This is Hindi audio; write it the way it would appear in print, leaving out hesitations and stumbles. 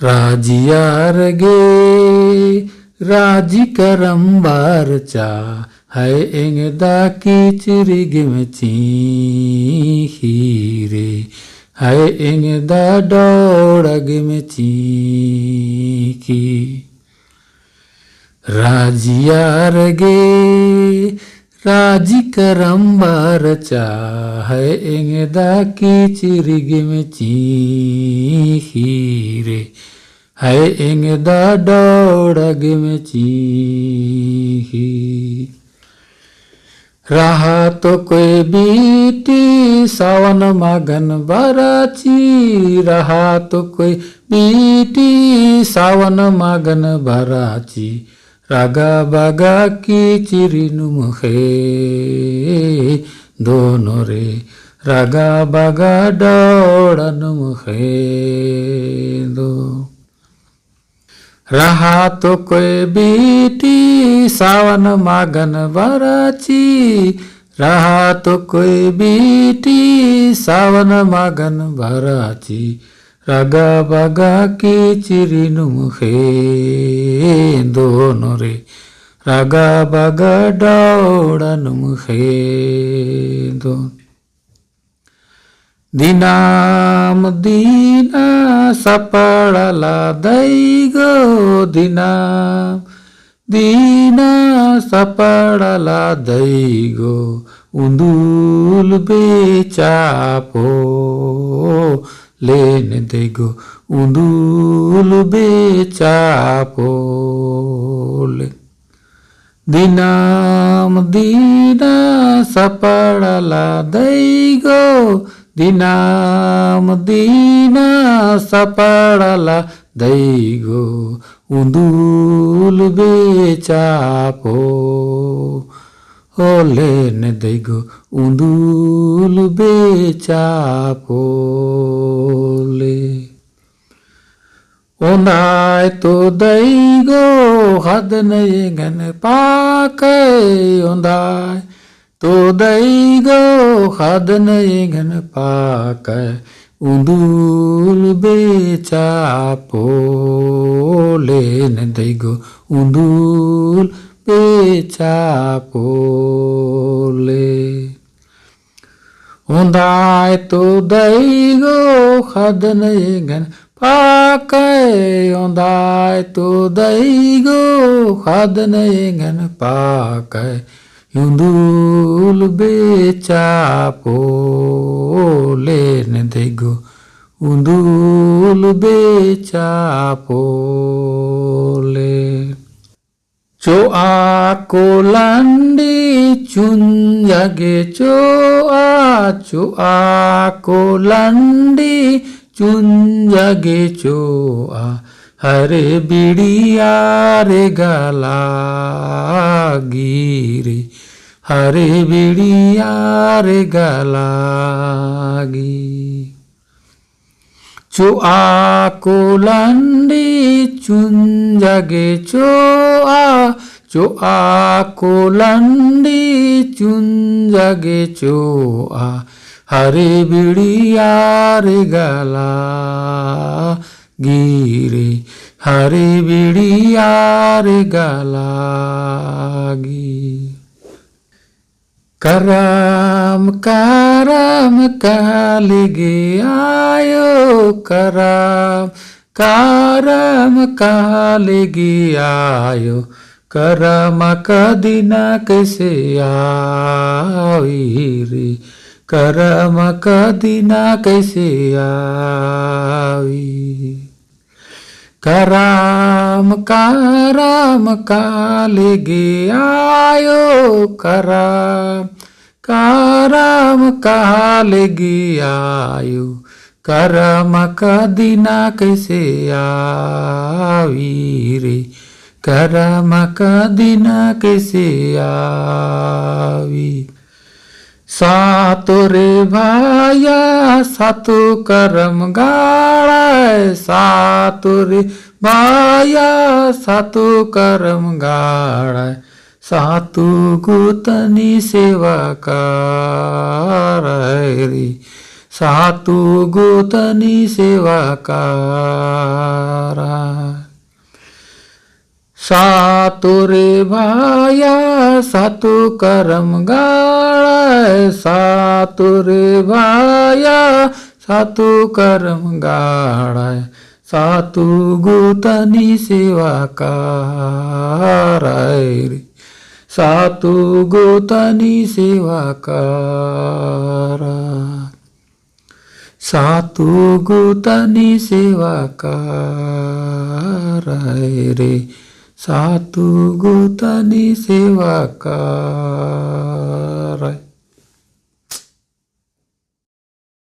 राजियार गे राजी करम्बारचा है एंगदा किचरिगिमची हीरे है एंगदा डोड़गिमची की राजियार गे राजी करम्बारचा है एंगदा किचरिगिमची हीरे है एंगदा डोड़गिमची रहा तो कोई बीटी सावन मागन बराची रहा तो कोई बीटी सावन मागन बराची रागा बागा की चिरिनुमुखे दोनों रे रागा बागा डोड़नुमुखे दो रहा तो कोई बीटी सावन मागन बराची रहा तो कोई बीटी सावन मागन बराची रागा बागा की चिरिनुमुखे दोनों रे रागा बागा डोड़नुमुखे दो दिनाम दीना सपड़ला दैगो दिनाम दीना सपड़ला दैगो उंदूल बेचापो लेने देगो उंदूल बेचापो ले दिनाम दीना सपड़ला दैगो दिनाम दीना सपड़ला दैगो उंदूल बेचापो लेने दैगो उंदूल बेचापो ले ओंदाय तो दैगो हद नहीं घन पाके ओंदाय तो दैगो हद नहीं घन पाके उंदूल बेचापो लेने दैगो उंदूल बेचापो ले ओंदाय तो दैगो हद नहीं घन पाके ओंदाय तो दैगो हद नहीं घन पाके उंदूल बेचापो लेने देगो उंदूल बेचापो ले चो आको लंडी चुंजगे चो आको लंडी चुंजगे चो हरे बिड़िया रे गला गिरे हरे बिड़िया रे गला गी चो आको लंडी चुंजगे चो आको लंडी चुंजगे चो हरे बिड़िया रे गला गिरे हरे बिड़िया रे गला गी करम करम कालिगे आयो करम करम कालिगे आयो करम कदिना कैसे आई रे करम कदिना कैसे आई करम करम कालिगे आयो करम करम कालिगे आयो करम कदिना कैसे आई रे करम कदिना कैसे आई सातो रे भाया सातो करम गाड़ा सातो रे भाया सातो करम गाड़ा सातो गुतनी सेवा रे सातू गोतनी सेवा करा. सातो रे भाया सातो करम गाळाय. सातो रे भाया सातो करम गाळाय. सातू गोतनी सेवा कराय रे. सातू गोतनी सेवा करा. सातू गोतनी सेवा कराय रे. सातू गोतनी सेवा कराय.